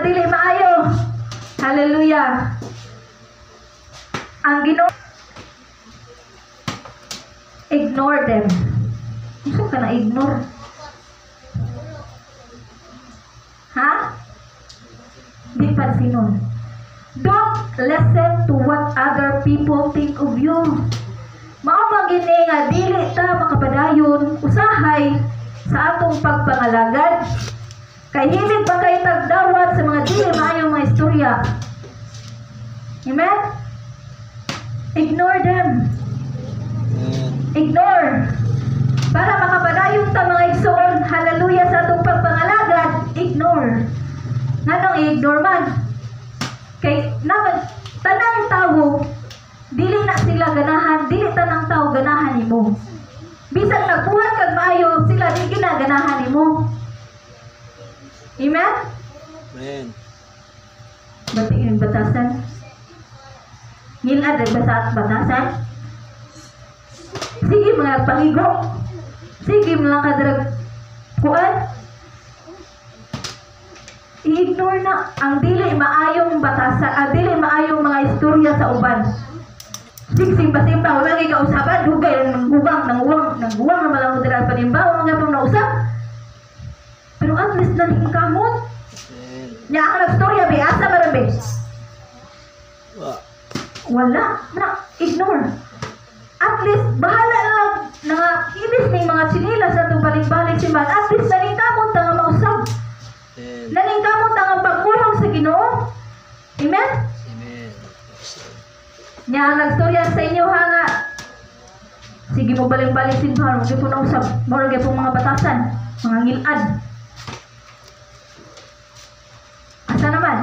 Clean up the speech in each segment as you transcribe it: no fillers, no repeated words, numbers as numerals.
dili maayo. Hallelujah. Ang Ginoo, ignore them. Gusto ka na ignore? Ha? Di pansinon. Don't listen to what other people think of you. Maamang gini nga dili ta makapadayon usahay sa atong pagpangalagad. Kay hilig pa kay tagdawat sa mga dili maayong mga istorya. Amen? Ignore them. Ignore. Para makapadayon ta mga igsoon, hallelujah, sa atong pagpangalagad, ignore. Nganong i-ignore man? Kay naman tanang tao dili na sila ganahan, dili tanang tao ganahan nimo. Bisan nagbuhat kag maayo, sila di ginaganahan nimo. Amen? Amen. Batiin yung batasan. Ngilad nagbasa at batasan. Sige mga nagpangigo. Sige mga kadrag kuan. I-ignore na ang dili maayong batasan, ang dili maayong mga istorya sa uban. Simba-simba, wala kay kausapan, dugay nangguwang na malang udara panimbaw, mga pang nausap. Pero at least naling kamot. Nya ang nagstorya, asa marami. Wala, na ignore. At least, bahala lang na inis ng mga sinila sa itong balik-balik simbahan. At least naling kamot na nga mausap. Naling kamot na nga pagkulong sa Ginoo. Amen? Nya ang nagstorya sa inyo ha nga. Sige mo balik-balik simbahan, huwag po na usap. Huwag po mga batasan, mga ngilad. Asa naman?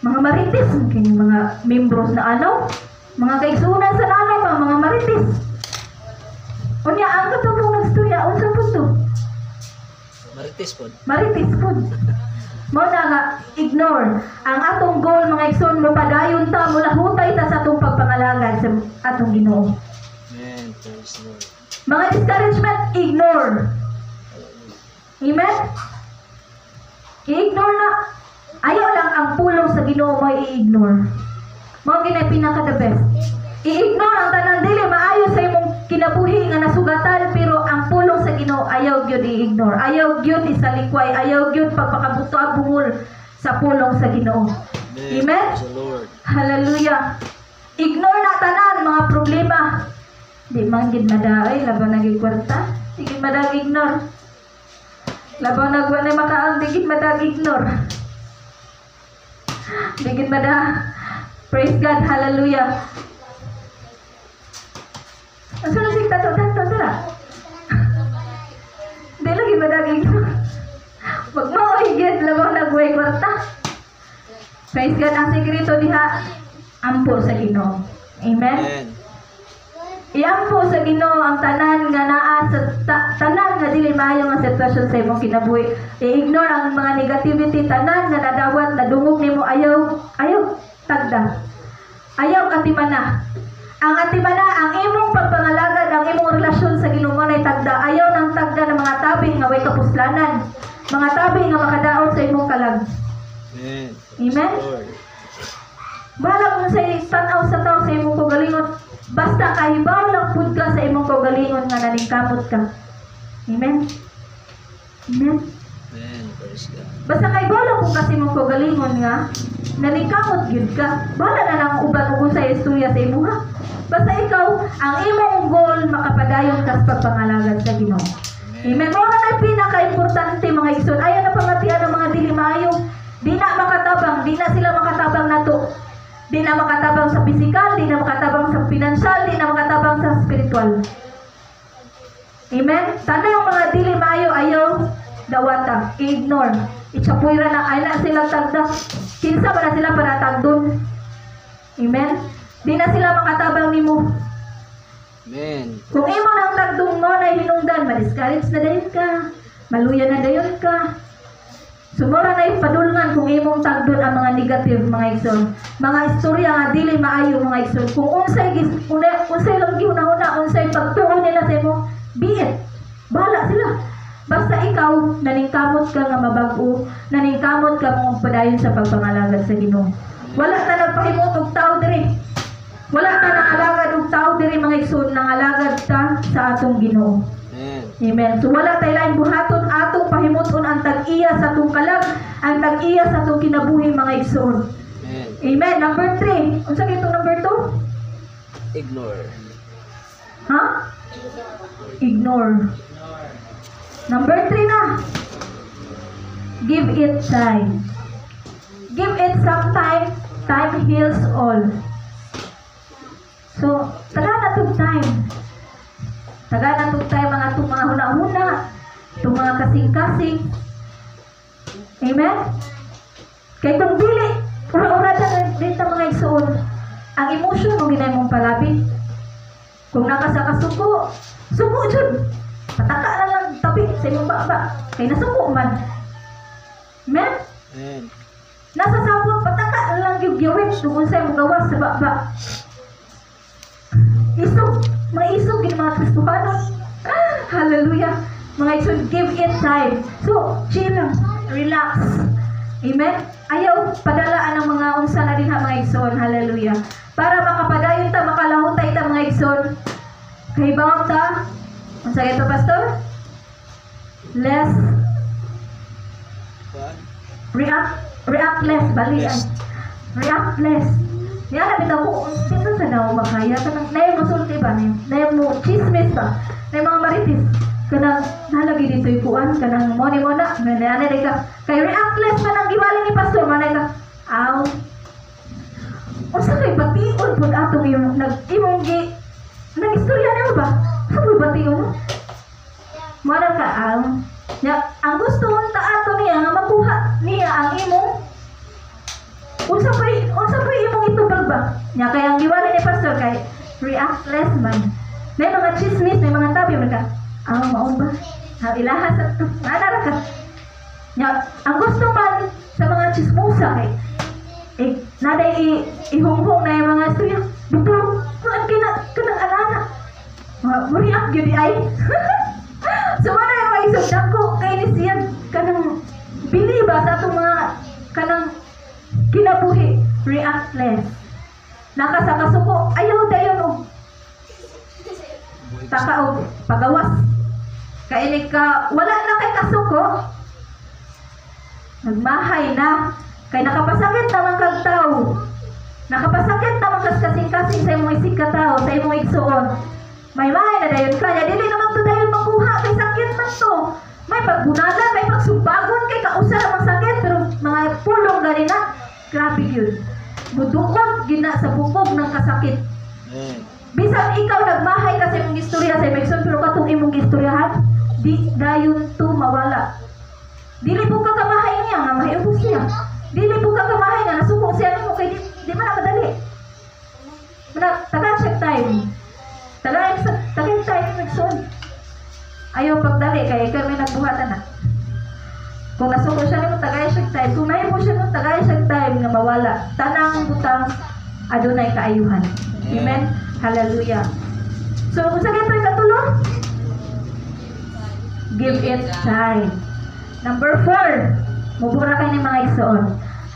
Mga marites, mga membros na ano, mga kaigsunan sa nanay pa, mga marites. Unya, ang katapong nagstorya, unsa po to? Marites po. Marites po. Muna nga, ignore. Ang atong goal, mga igsoon, mapadayon ta, mula hutay ta sa atong pagpangalagan sa atong Ginoo. Amen. Praise the Lord. Mga discouragement, ignore. Amen? I-ignore na. Ayaw lang ang pulong sa Ginoo mo i-ignore. Mga ginay pinaka the best. I-ignore ang tanang dili maayo sa imong kinabuhi nga nasugatan, pero ang pulong sa Ginoo ayaw gyud i-ignore. Ayaw gyud isalikway, ayaw gyud pagpakabuto bungol sa pulong sa Ginoo. Amen? Hallelujah. Ignore na tanan mga problema. Di man gid madaay laban naging kwarta. Sige madag ignore. Laban nagwa na makaang di gid madag ignore. Di gid madag. Praise God, hallelujah. Asa na sing tato sila? Di lagi madag ignore. Wag mo igid laban nagway kwarta. Praise God, ang sekreto diha ampo sa Ginoo. Amen. Iampo sa Ginoo ang tanan nga naa sa tanan nga dili maayo nga sitwasyon sa imong kinabuhi. I-ignore ang mga negativity, tanan nga nadawat nadungog nimo, ayaw tagda. Ayaw atimana. Ang atimana, ang imong pagpangalagad, ang imong relasyon sa Ginoo nay tagda. Ayaw nang tagda ng mga tabi nga way kapuslanan, mga tabi nga makadaot sa imong kalag. Amen. Bahala kung sa tanaw sa tao sa imong kaugalingon, basta kahibaw lang pud ka sa imong kaugalingon nga nalingkamot ka. Amen. Amen. Basta kahibaw lang kung kasi imong kaugalingon nga nalingkamot gyud ka. Bahala na lang uban ug sa istorya sa imo ha. Basta ikaw ang imong goal makapadayon ka sa pagpangalagad sa Ginoo. Amen. Mo na pinaka-importante mga igsoon. Ayaw na pamatian ng mga dili maayo. Di na makatabang, di na sila makatabang nato. Di na makatabang sa physical, di na makatabang sa financial, di na makatabang sa spiritual. Amen? Sana yung mga dili maayo, ayaw dawata, i-ignore. Itsapuira na, ay na sila tagda. Kinsa ba na sila para tagdon? Amen? Di na sila makatabang nimo. Amen. Kung imo nang tagdong mo na hinungdan, ma-discourage na dayon ka, maluya na dayon ka. Sumura na ipadulngan kung imong tagdon ang mga negative mga igsoon. Mga istorya nga dili maayo mga igsoon. Kung unsay lang gihuna-una, unsay pagtuon nila sa imo, be it. Bahala sila. Basta ikaw, naningkamot ka nga mabago, naningkamot ka mong padayon sa pagpangalagad sa Ginoo. Wala na nagpahimot og tao diri. Wala na nangalagad og tao diri mga igsoon, nangalagad ta sa atong Ginoo. Amen. Amen. So wala tay lain buhaton atong pahimuton ang tag-iya sa atong kalag, ang tag-iya sa atong kinabuhi mga igsoon. Amen. Amen. Number 3. Unsa kitong number 2? Ignore. Ha? Ignore. Number 3 na. Give it time. Give it some time. Time heals all. So, taga na itong time. Taga na itong time mga itong mga huna-huna, itong mga kasing-kasing. Amen? Kaya itong dili, ura-ura dito mga isuon. Ang emotion mo ginay mong palabing. Kung nakasakasuko, suko dyan. Pataka na lang tabi sa imong baba. Kaya nasuko man. Amen? Amen. Nasa sabot, pataka na lang yung giwin. Tungkol sa imong gawas sa baba. Isog. Mga isog yung mga Kristohanon. Hallelujah. Mga isog, give it time. So, chill lang. Relax. Amen? Ayaw padalaan ng mga unsa na din ha mga igsoon. Hallelujah. Para makapadayon ta, makalahutay ta mga igsoon. Kahibawag ta. Unsa ito, Pastor? Less. React less. Balian. React less. Yan na bitaw ko. Dito sa daw makaya. Nayang masulti ba? Nayang mo chismis ba? Nayang mga maritis. Kanang nalagi dito yung kuan. Kanang moni mo na. Nanay ka. Kay react less man ang giwali ni Pastor. Manay ka. Aw. O sa kay batiun po atong yung nag-imong nag-istorya niyo ba? Sa kay batiun no? Mana ka ang gusto mong ato niya nga makuha niya ang imong unsa pa imong itubag ba? Nya kay ang giwali ni Pastor kay react less man. May mga chismis, may mga tabi man ka. Maon ba? Ilaha sa to. Ana ka. Nya ang gusto man sa mga chismosa kay naday ihunghong na yung mga istorya. Betul, kanang alana. Muriak yun ay. So, ano yung mga isog ko kay ni siya kanang biliba sa itong mga kanang kinabuhi. React less. Nakasakasuko, ayaw dayon o. Taka o pagawas. Kainig ka, wala na kay kasuko. Nagmahay na. Kay nakapasakit naman kag tao. Nakapasakit naman kasing-kasing sa imong isig ka tao, sa imong igsuon. May mahay na dayon ka, ya dili naman to dayon makuha kay sakit man to. May pagbunagan, may pagsumbagon kay kausa namang sakit, pero mga pulong gani na. Grabe yun. Budukot gina sa bukog ng kasakit. Bisan ikaw nagmahay ka sa imong istorya sa imong igsuon, pero katong imong istoryahan, di dayon to mawala. Dili po ka kamahay niya nga mahiubos niya. Dili po ka kamahay nga nasuko siya mo kay di man na madali. Tagan check time. Tagan time nagsun. Ayaw pagdali kay kami nagbuhatan na. Kung nasuko siya nimo tagay check time. Kung nahimo siya nimo tagay check time nga mawala. Tanang butang adunay kaayuhan. Amen. Hallelujah. So kung sa gito katulo, give it time. Number 4, mubura kayo ng mga igsoon.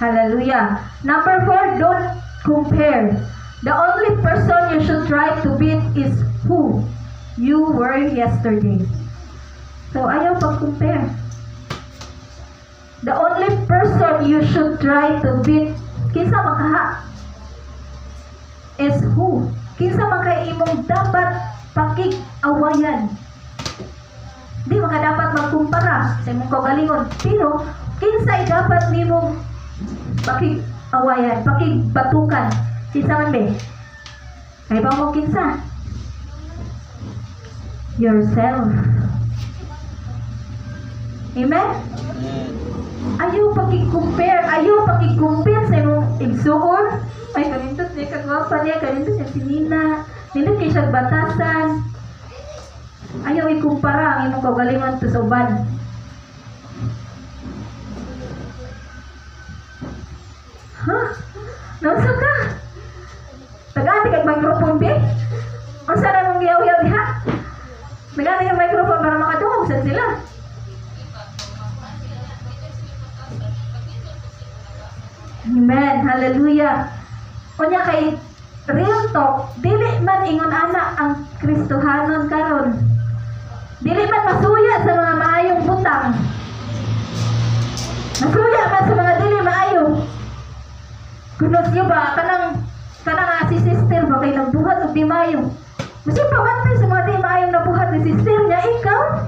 Hallelujah. Number 4, don't compare. The only person you should try to beat is who you were yesterday. So, ayaw pag-compare. The only person you should try to beat, kinsa makaha, is who? Kinsa makay imong dapat pakig-awayan. Di maka dapat magkumpara sa imong kaugalingon, pero kinsay dapat nimong pakig-awayan, pakig-batukan. Kinsa man be? Kay ba mo kinsa? Yourself. Amen? Ayaw pakig-compare, sa imong igsuon. Ay, kanindot niya kagwapa niya, kanindot niya sinina, nindot kay siya batasan. Ayaw ikumpara ang imong kaugalingon to sa uban. Nausa ka? Tagati kag microphone be? Unsa na mong giyaw-yaw diha? Nagani ang microphone para makadungog sa sila. Amen. Hallelujah. Kunya kay real talk, dili man ingon ana ang Kristohanon karon. Dili man masuya sa mga maayong butang. Masuya man sa mga dili maayo. Kunos niyo ba kanang si sister ba kay nagbuhat og di maayo? Kasi pabantay sa mga di maayong nabuhat ni sister niya ikaw.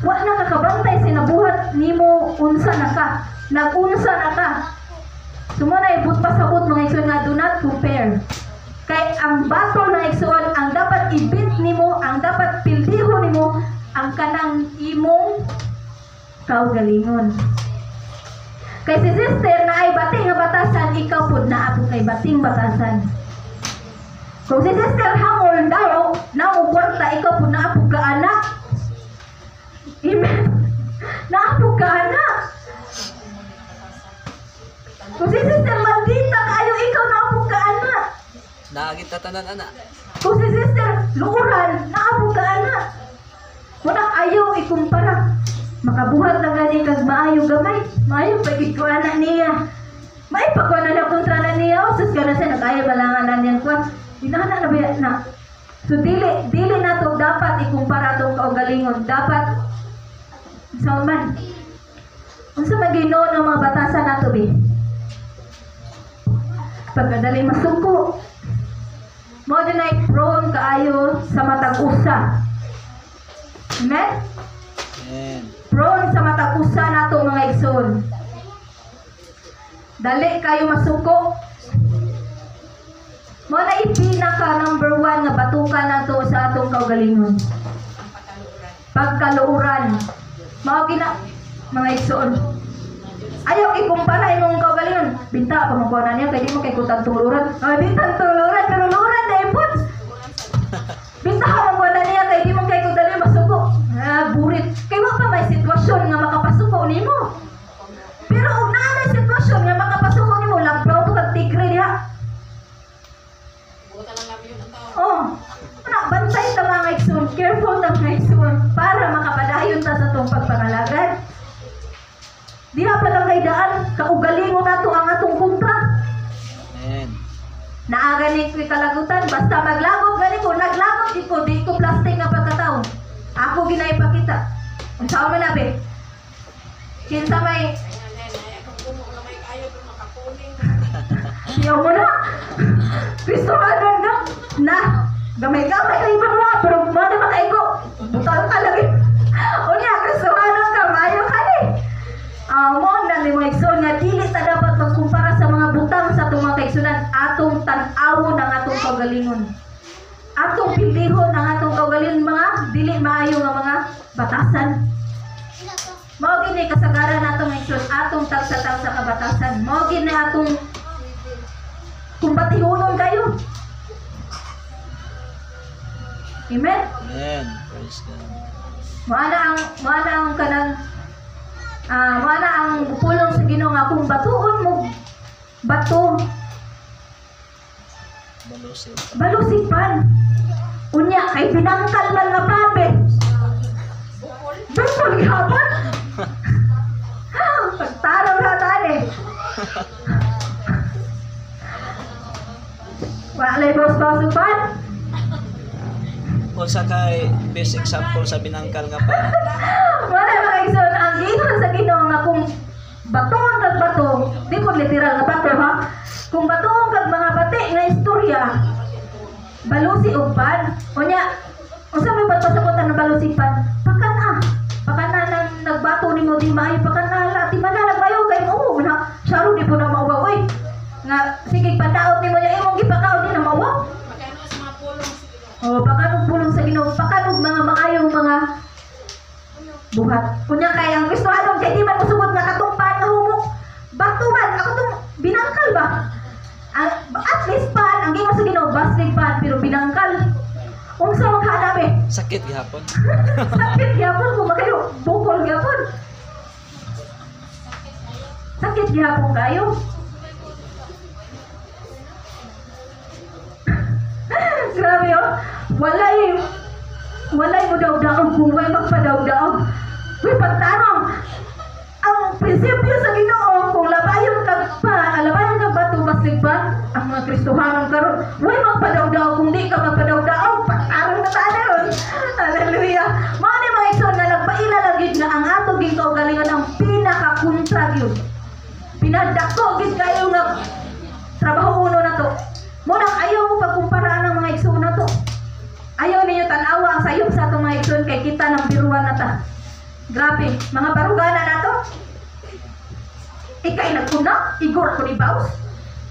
Wa na kakabantay sa nabuhat nimo unsa na ka. Nagunsa na ka. Sumuna ibut pasabot mga igsoon nga do not compare. Kay ang bato na igsoon ang dapat ibit nimo, ang dapat pildihon nimo ang kanang imong kaugalingon. Kay si sister na ay bating nga batasan, ikaw pud na ato kay bating batasan. Kung si sister hangol daw na mo kwarta, ikaw pud na apog ka anak. Amen. Na apog ka anak. Kung si sister maldita kayo, ikaw na apog ka anak. Naagit tatanan ana. Kung si sister luuran, na apog ka anak. Munang ayaw ikumpara. Makabuhat na gani kag maayo gamay. Maayo pagid ko anak niya. May pagkuha na kontra na niya. O sus ka na siya, nagaya balanganan niyang kuwan. Dinana na ba na? So dili na to dapat ikumpara tong kaugalingon. Dapat sa man. Unsa magino ng mga batasan nato bi? Pagkadali masuko. Mo din ay prone kaayo sa matag usa. Amen? Amen. Prone sa matag usa nato mga igsoon. Dali kayo masuko. Mo na ipinaka number 1 nga batukan nato sa atong kaugalingon. Pagkaluuran. Mao gina mga igsoon. Ayaw ikumpara imong kaugalingon. Binta pa makuha na niya kay di mo kay kutang tuluran. Ay bintang tuluran dai pud. Binta ka makuha na niya kay di mo kay kutang masuko. Burit. Kay wa pa may sitwasyon nga makapasuko nimo. Pero ug naa may sitwasyon nga makapasuko nimo, labraw to kag tigre diha. Oh, na bantay ta mga igsoon, careful ta mga igsoon para makapadayon ta sa tong pagpangalagad. Diha pa lang kay daan, kaugalingon nato ang atong kontra. Amen. Naaga ni kalagutan, basta maglagot gani ko, naglagot di ko plastic nga pagkataon. Ako ginaipakita. Unsa man nabe? Kinsa may Siya mo na. Kristo adon na. Na. Gamay-gamay kay mga pero mana makaigo. Butal ka lagi. Unya Kristo adon ka mayo kani. Mo na ni mga igsoon nga dili ta dapat magkumpara sa mga butang sa atong mga kaigsunan. Atong tan-awon ang atong kaugalingon. Atong pilihon ang atong kaugalingon mga dili maayo nga mga batasan. Mao gini kasagaran natong igsoon atong tagsa-tagsa ka batasan. Mao gini atong kumpatihunon kayo. Amen. Amen. Praise God. Maana ang kanang maana ang pulong sa Ginoo nga kung batuon mo bato balusipan. Unya kay binangkal man nga pabe. Bukol gihapon. Pagtaraw na tani. Walay boss upan. O sa kay best example sa binangkal nga pa. Wala mga igsoon ang giingon sa Ginoo nga kung batuon kag bato, di ko literal nga bato ha. Kung batuon kag mga bati nga istorya, balusi og pan. Unya, unsa may pagpasakotan ng balusipan? Pakana nang nagbato nimo di maayo pakana ti manalag mayo kay mo na saro di po na mauwa oy. Nga sige padaot nimo ya imong gipakaon di na mauwa. Oh, pakanog pulong sa Ginoo, pakanog mga maayong mga buhat. Kunya kay ang Kristo adon kay di man musugod nga katong pan nga humok. Bato man ako tong binangkal ba? At least pan ang gimo sa Ginoo baslig pan pero binangkal. Unsa maghanap Sakit gihapon. Sakit gihapon kung makayo bukol gihapon. Sakit gihapon kayo. Grabe oh. Walay mo daw-daog kung may magpadaog-daog. May pagtanong. Ang prinsipyo sa Ginoo kung labayon ka pa, labayon Kristohanon karon. Way magpadaw-daw kung di ka magpadaw-daw, patarong na tayo ron. Hallelujah. Mao ni mga igsoon nga nagpaila lagi nga ang ato gid kaugalingon ang pinaka-kontra gyud. Pinadako gid kayo nga trabaho uno na to. Muna ayaw mo pagkumpara ng mga igsoon na to. Ayaw ninyo tanawa ang sayop sa atong mga igsoon kay kita ng biruan na ta. Grabe, mga barugana na to. Ikay nagkuna, igor ko ni Baus.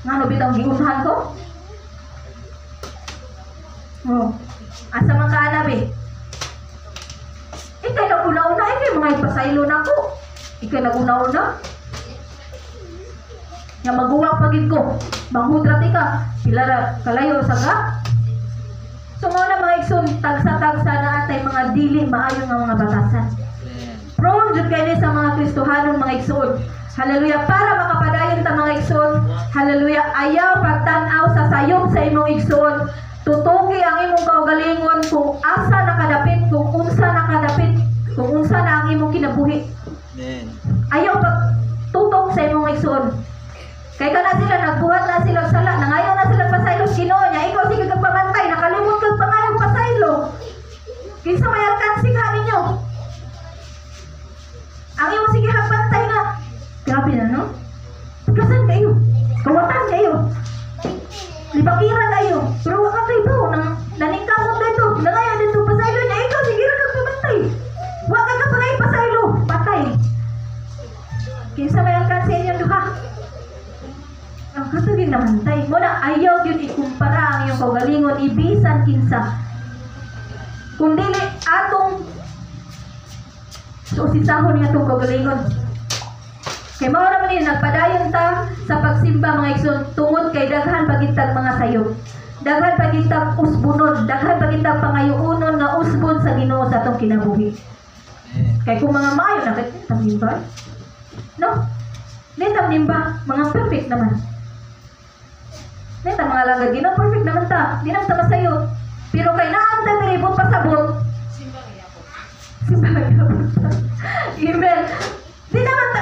Nga no bitang giunhan ko. Oh, asa man ka anabi? Ikay naguna-una, ikay mga ipasaylo na ko. Ikay naguna-una. Nga maguwak pagid ko. Manghudrat ka. Sila kalayo sa ga. So mga mga igsoon, tagsa-tagsa na atay mga dili maayo nga mga batasan. Prone jud kay sa mga Kristohanon mga igsoon. Hallelujah, para makapadayon ta mga igsoon. Hallelujah, ayaw pagtan-aw sa sayop sa imong igsoon. Tutugi ang imong kaugalingon kung asa nakadapit, kung unsa nakadapit, kung unsa na ang imong kinabuhi. Amen. Ayaw pagtutok sa imong igsoon. Kay kana sila nagbuhat na sila sala, nangayon na sila pasaylo Ginoo niya. Ikaw sige kag pamantay, nakalimot kag pangayong pasaylo. Kinsa may alkansi ka ninyo? Ang imo sige hapantay nga. Grabe na, no? Kasan kayo? Kawatan kayo? Libakiran kayo? Pero wala kayo ba? Naningkamot na ito. Nangayon dito pasaylo niya. Ikaw sige kag pamantay. Wala ka pangay pasaylo. Patay. Kinsa may alkansi inyo duha? Ang katugin naman tay. Muna ayaw yun ikumpara ang iyong kaugalingon. Ibisan kinsa. Kung dili atong susisahon nga itong kaugalingon. Kaya mao naman yun, nagpadayon ta sa pagsimba mga igsoon tungod kay daghan pagintag mga sayop. Daghan pagintag usbunon. Daghan pagintag pangayuunon nga usbon sa Ginoo sa atong kinabuhi. Kaya kung mga maayo na kitang nimba. No? Nitang nimba, mga perfect naman. Neta mga lagad, di na perfect naman ta. Di naman ta masayot. Pero kay naanta diribot pasabot. Simba yapon. Amen. Di naman ta,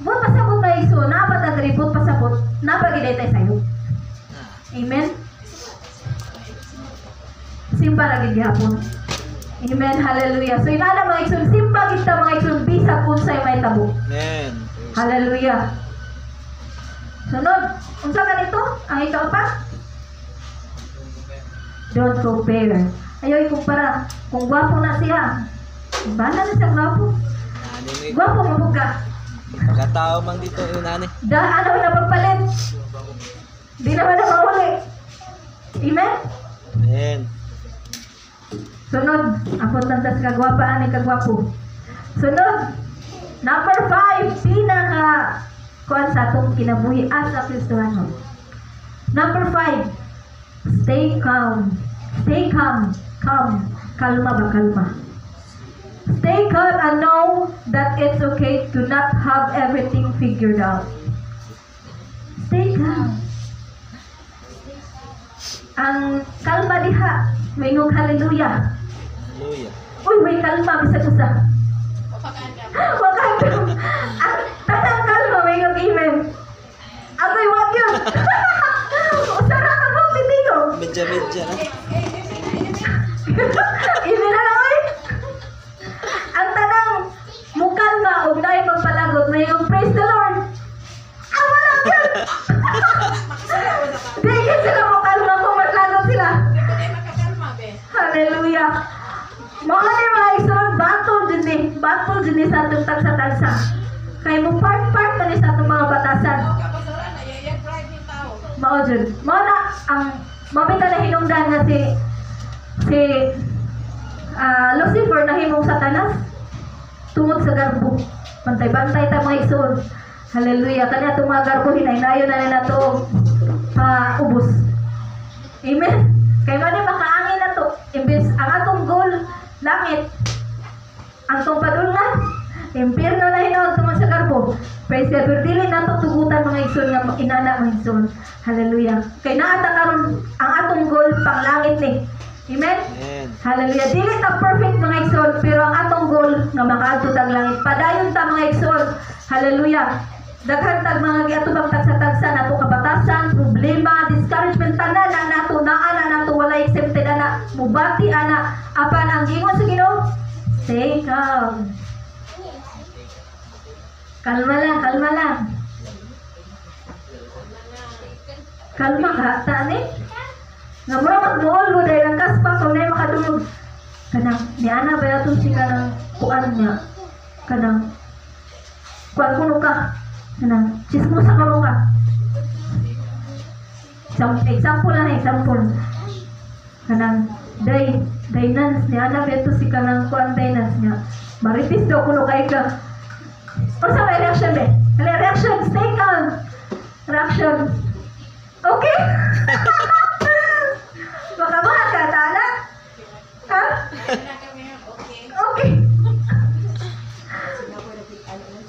buot pasabot na iso, napat ang diribot pasabot, napagiday tayo sayo. Amen. Simba lagi gihapon. Amen. Hallelujah. So inana mga igsoon, simba kita mga igsoon, bisag unsay may tabo. Amen. Hallelujah. Sunod, unsa ganito? Ang ikaw pa? Don't compare. Ayaw ikumpara. Kung gwapo na siya, bala na siya gwapo. Gwapo mabuga. Pagkatao man dito yun, nani. Ano na pagpalit? Di naman na mauli. Amen? Amen. Sunod, ako tantas kagwapa, ani kagwapo. Sunod, number 5, pinaka kuan sa atong kinabuhi asa Kristohanon. Number 5, stay calm. Stay calm. Calm. Kalma ba? Kalma. Stay calm and know that it's okay to not have everything figured out. Stay calm. Ang kalma diha, mayong hallelujah. Hallelujah. Uy, may kalma bisag usa. Wakag. Ang tanang kalma mayong amen. Agoy wag yun. Usara ka mo titigo. Medya-medya na. Amen na oy. Ang tanang mukalma og dai magpalagot mayong praise the Lord. Awa lang yun. Dahil sila mukalma kung maglagot sila. Hallelujah. Mga ni mga igsoon, battle din sa atong tagsa-tagsa. Kaya mo part-part pa ni sa atong mga batasan. Mao dyan. Mao na, ang mamita na hinungdan nga si Lucifer na himong satanas tungod sa garbo. Bantay-bantay ta mga igsoon. Hallelujah. Kanya itong mga garbo, hinay-nayo na nila ito ubos. Amen. Kaya man makaangin na to. Imbes ang atong goal, langit. Ang tong padulngan, impyerno na hinaon tungod sa garbo. Praise God. Pero dili na to tugutan mga igsoon nga inana mga igsoon. Hallelujah. Kaya naata karon ang atong goal pang langit ni. Amen? Amen. Hallelujah. Dili ta perfect mga igsoon, pero ang atong goal nga makaadto tag langit. Padayon ta mga igsoon. Hallelujah. Daghan tag mga giatubang tagsa-tagsa nato kabatasan, problema, discouragement tanan na nato naa na nato wala accepted ana, mubati ana, apan ang gingon sa Ginoo, stay calm. Kalma lang, kalma lang. Kalma ka, tani? Nga mura magmuol mo dahil ang kaspa kung na makadulog. Kanang, ni Ana ba natin si kanang kuan niya? Kanang, kuan kuno ka. Kanang, chismosa kuno ka. Example lang, example. Kanang, Dainans ni Ana ba ito si kanang kuan Dainans niya. Maritis daw kuno kay ka. O sa may reaction be? Kaya reaction, stay calm. Reaction. Okay? Baka ba ka, Tala? Ha? Okay.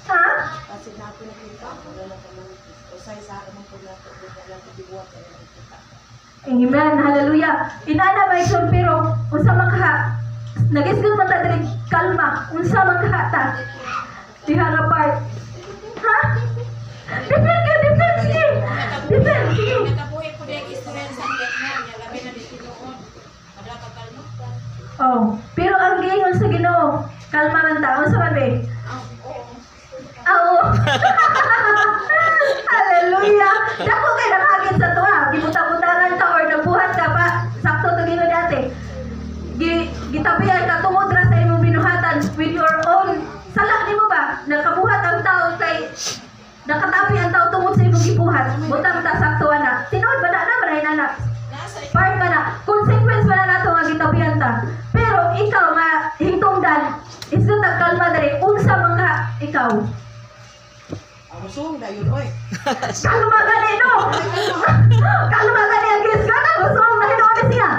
Ha? Amen. Hallelujah. Inana ba ito, pero unsa magha? Nag-isgot man ta diri kalma. Unsa magha ta? Diha nga part. Ha? Defend ka, defend sige. Defend sige. Nakabuhi po din Israel sa Vietnam, yung labi na di tinuod. Madala ka kalma ka. Oh, pero ang giingon sa Ginoo, kalma man ta. Unsa man be? Oo. Hallelujah. Dako kay nakagit sa tuwa. Gibuta-butangan ka or nabuhat ka pa. Sakto to Ginoo dati. Gitabihan ka tungod ra sa imong binuhatan with your own. Sala nimo ba? Nakabuhat ang tao kay nakatabi ang tao tungod sa imong gibuhat. Butang ta sakto ana. Tinuod ba na maray na? Part ba na? Consequence ba na nato nga gitabihan ta? Pero ikaw nga hingtungdan, isda kalma dali. Unsa man ka ikaw? Usong na yun, oy. Kalma gani no. Kalma gani ang gisga na gusto na hinuon siya.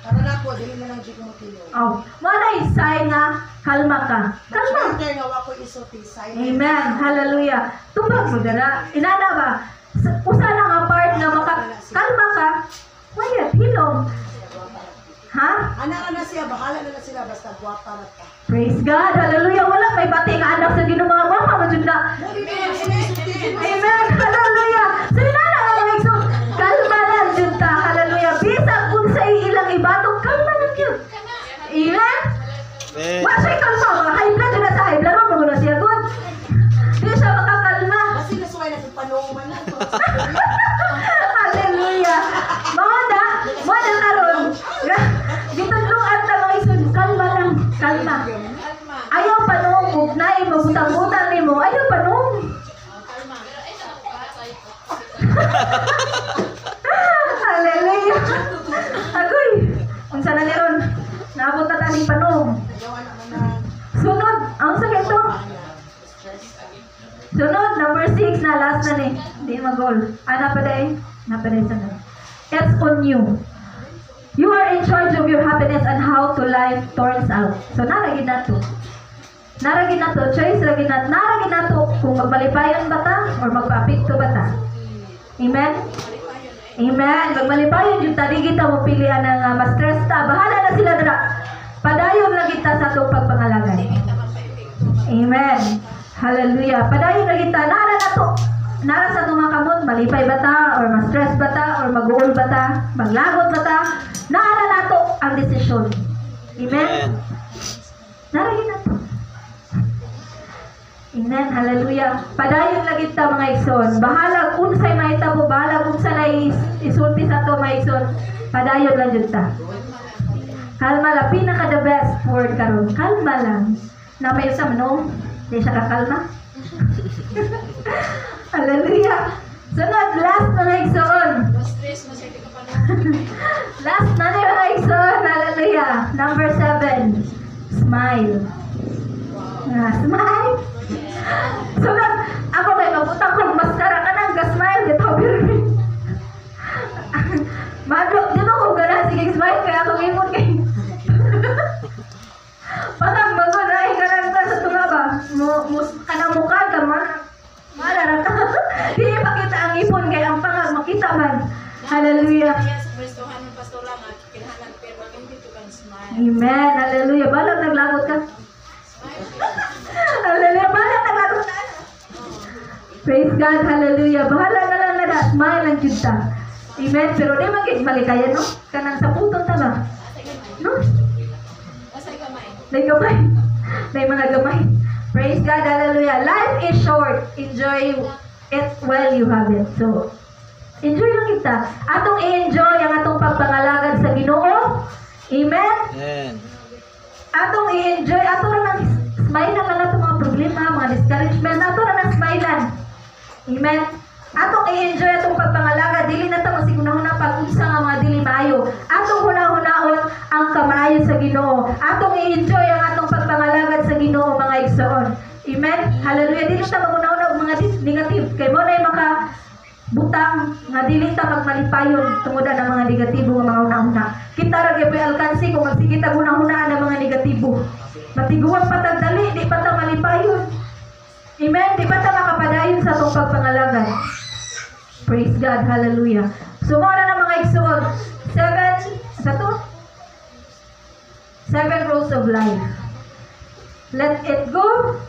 Karon ako dili na lang jud mo tilo. Oh, manay sign nga kalma ka. Kalma. Kaya nga ako isulti silent. Amen. Hallelujah. Tubag mo dara. Inana ba? Usa na nga part nga kalma ka. Quiet, hilom. Ha? Anak na siya, bahala na sila basta guwapa na ka. Praise God. Hallelujah. Wala may bati nga anak sa Ginoo mga mama mo jud na. Amen. Hallelujah. So inana nga mga igsoon. Kalma lang jud ta. Hallelujah. Bisag unsay ilang ibatok, kalma lang yun. Amen. Amen. Wa siya kalma. Mga high blood na sa high blood mo na siya good. Di siya makakalma. Kasi nasuway na kung panungan na to. Hallelujah. Mga karon. Gitudluan ta mga igsoon. Kalma lang. Kalma. Ayaw pa nung ugnay, mabutang-butang ni mo. Ayaw pa nung. Hallelujah. Agoy. Kung sana ni ron. Naabot na tani pa nung. Sunod. Ang sakit to. Sunod. Number 6 na. Last na ni. Hindi mag-goal. Napaday. Napaday sana. It's on you. You are in charge of your happiness and how to life turns out. So, naragin na to. Naragin na to. Choice, naragin na to kung magbalipayan ba ta or magpa-apikto ba ta. Amen? Amen. Magmalipayan yung tadi kita mo pilihan ng mas stress ta. Bahala na sila dira. Padayon na kita sa itong pagpangalagay. Amen. Hallelujah. Padayon na kita. Nara na to. Nara sa itong mga kamot. Malipay ba ta? Or mas stress ba ta? Or mag-uol ba ta? Maglagot ba ta? Nara na to ang desisyon. Amen? Naragin na to. Amen. Hallelujah. Padayon lagi ta mga igsoon. Bahala kung sa'y mahitabo. Bahala kung sa'y isulti sa to mga igsoon. Padayon lang dyan ta. Kalma lang. Pinaka the best word karon. Kalma lang. Na may isa manong. Hindi siya kakalma. Hallelujah. Sunod. Last na mga igsoon. Last na mga igsoon. Hallelujah. Number 7. Smile. Smile. Sunod, ako may mabutang kong maskara ka nang ga-smile, gitawir. Madok, di ba kung gana, sige smile, kaya akong imon kayo. Patang magunay ka nang sa tunga ba? Kanang mukha ka man. Malara ka. Hindi makita ang ipon, kaya ang pangag makita man. Hallelujah. Amen. Hallelujah. Balang naglagot ka. Hallelujah. Balang naglagot ka. Praise God, hallelujah. Bahala na lang na smile lang kita. Amen. Pero di magiging malikayan, no? Kanang sa puton ta ba? Asay gamay. No? Asay gamay. May gamay. May mga gamay. Praise God, hallelujah. Life is short. Enjoy it while you have it. So, enjoy lang kita. Atong i-enjoy ang atong pagpangalagad sa Ginoo. Amen. Amen. Atong i-enjoy. Ato na nang smile lang lang itong mga problema, mga discouragement. Ato na nang smilean. Amen. Atong i-enjoy atong pagpangalagad. Dili na ito masiguna-huna pag-unsa nga mga dili maayo. Atong huna-hunaon ang kamaayo sa Ginoo. Atong i-enjoy ang atong pagpangalagad sa Ginoo, mga igsoon. Amen. Hallelujah. Dili ta maguna-huna og mga negative. Kay mo na maka butang nga dili ta magmalipayon tungod ang mga negatibo nga mga una-una. Kita ra gyud alkansi kung magsigita una-una ang mga negatibo. Matiguan patag dali, di pa ta malipayon. Amen. Di pa ta makapadayon sa atong pagpangalagad. Praise God. Hallelujah. Sumora na mga igsoon. 7 rules of life. Let it go.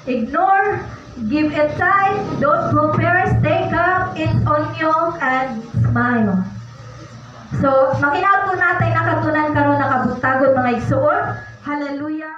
Ignore. Give it time. Don't compare. Stay calm. It's on you and smile. So, makinato natin nakatunan karon nakabutagon mga igsoon. Hallelujah.